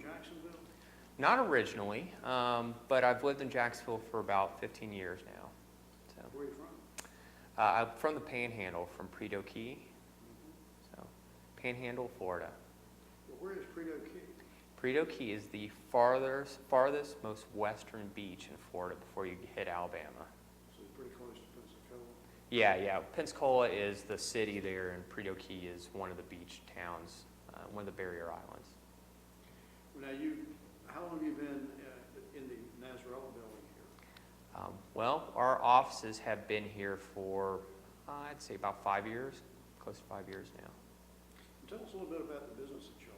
Jacksonville? Not originally, but I've lived in Jacksonville for about 15 years now. So, Where are you from? I'm from the Panhandle, from Prado Key. So, Panhandle, Florida. Well, where is Prado Key? Prado Key is the farthest, most western beach in Florida before you hit Alabama. So you're pretty close to Pensacola? Yeah. Pensacola is the city there, and Prado Key is one of the beach towns, one of the barrier islands. Well, now how long have you been in the Nasralla building here? Well, our offices have been here for, I'd say about 5 years, close to 5 years now. Tell us a little bit about the business that y'all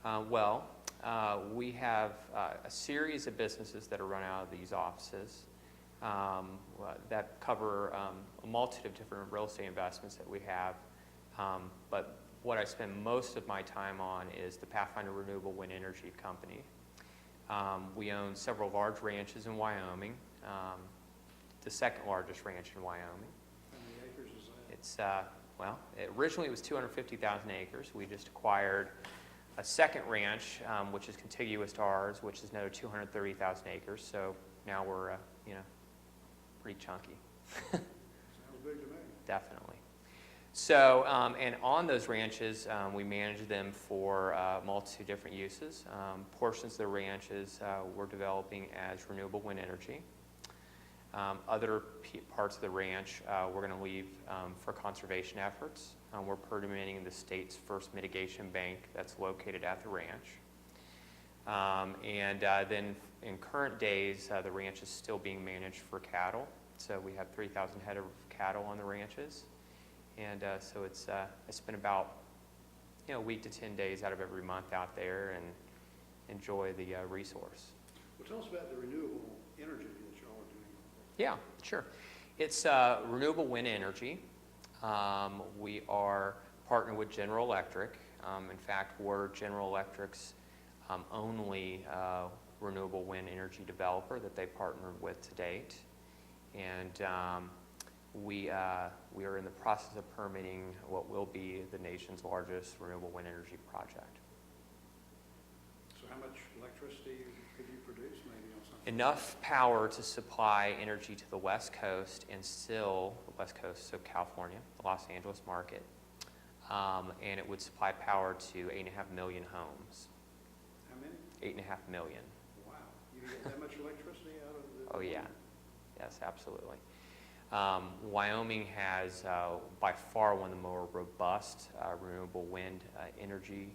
have. We have a series of businesses that are run out of these offices that cover a multitude of different real estate investments that we have. But what I spend most of my time on is the Pathfinder Renewable Wind Energy company. We own several large ranches in Wyoming, the second largest ranch in Wyoming. How many acres is that? Originally it was 250,000 acres. We just acquired a second ranch, which is contiguous to ours, which is another 230,000 acres. So now we're, pretty chunky. Sounds big to me. Definitely. So, and on those ranches, we manage them for a multitude of different uses. Portions of the ranches we're developing as renewable wind energy. Other parts of the ranch we're going to leave for conservation efforts. We're permitting the state's first mitigation bank that's located at the ranch. Then in current days, the ranch is still being managed for cattle. So we have 3,000 head of cattle on the ranches. And so I spend about a week to 10 days out of every month out there and enjoy the resource. Well, tell us about the renewable energy that y'all are doing. Yeah, sure. It's renewable wind energy. We are partnered with General Electric. In fact, we're General Electric's only renewable wind energy developer that they partnered with to date. And we are in the process of permitting what will be the nation's largest renewable wind energy project. So how much electricity could you produce maybe on something? Enough power to supply energy to the West Coast and still the West Coast of California, the Los Angeles market. And it would supply power to 8.5 million homes. How many? 8.5 million. Wow. You can get that much electricity out of the... Oh, yeah. Yes, absolutely. Wyoming has by far one of the more robust renewable wind energy,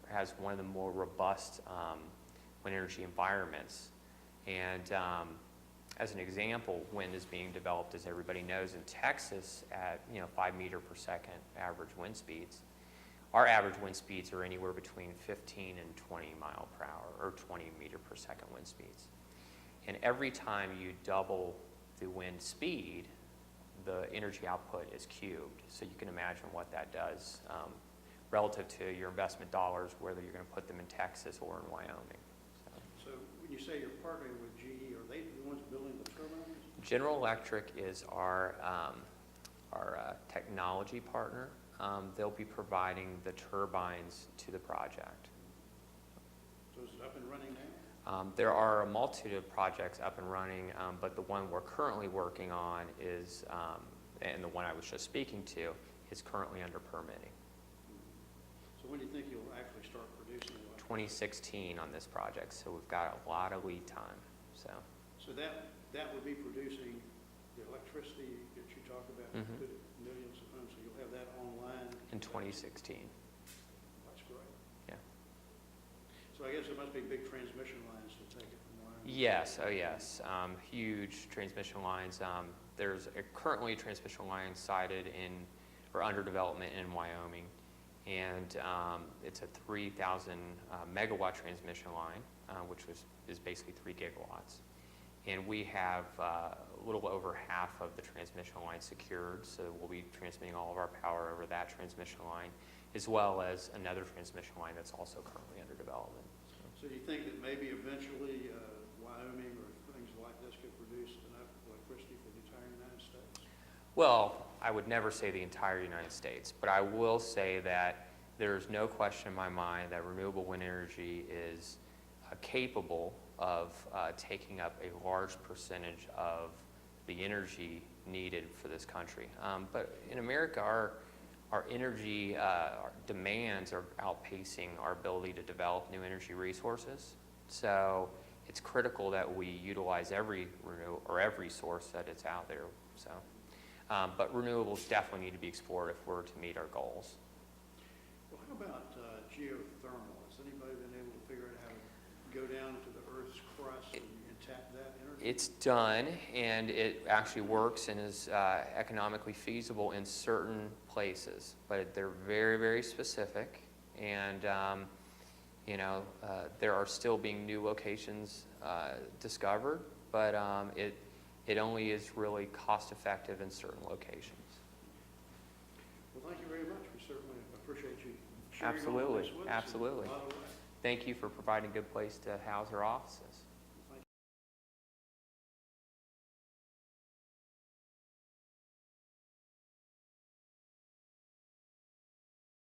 has one of the more robust wind energy environments. And as an example, wind is being developed, as everybody knows, in Texas at 5 meter per second average wind speeds. Our average wind speeds are anywhere between 15 and 20 mile per hour, or 20 meter per second wind speeds. And every time you double the wind speed, the energy output is cubed. So you can imagine what that does relative to your investment dollars, whether you're going to put them in Texas or in Wyoming. So when you say you're partnering with GE, are they the ones building the turbines? General Electric is our technology partner. They'll be providing the turbines to the project. So is it up and running now? There are a multitude of projects up and running, but the one we're currently working on is, and the one I was just speaking to, is currently under permitting. So when do you think you'll actually start producing electricity? 2016 on this project, so we've got a lot of lead time. So that would be producing the electricity that you talk about, Mm-hmm. millions of homes, so you'll have that online? in 2016. That's great. Yeah. So I guess there must be big transmission lines to take it from Wyoming. Yes, oh yes, huge transmission lines. There's currently a transmission line sited or under development in Wyoming, and it's a 3,000 megawatt transmission line, which is basically 3 gigawatts. And we have a little over half of the transmission line secured, so we'll be transmitting all of our power over that transmission line, as well as another transmission line that's also currently under development. So do you think that maybe eventually Wyoming or things like this could produce enough electricity for the entire United States? Well, I would never say the entire United States, but I will say that there's no question in my mind that renewable wind energy is capable of taking up a large percentage of the energy needed for this country. But in America, our energy our demands are outpacing our ability to develop new energy resources. So it's critical that we utilize every source that is out there. So, but renewables definitely need to be explored if we're to meet our goals. Well, how about geothermal? Has anybody been able to figure out how to go down to the Earth's crust and tap that energy? It's done, and it actually works and is economically feasible in certain places, but they're very, very specific, and there are still being new locations discovered, but it only is really cost-effective in certain locations. Well, thank you very much. We certainly appreciate you sharing all Absolutely, this with us. absolutely. Thank you for providing a good place to house our offices.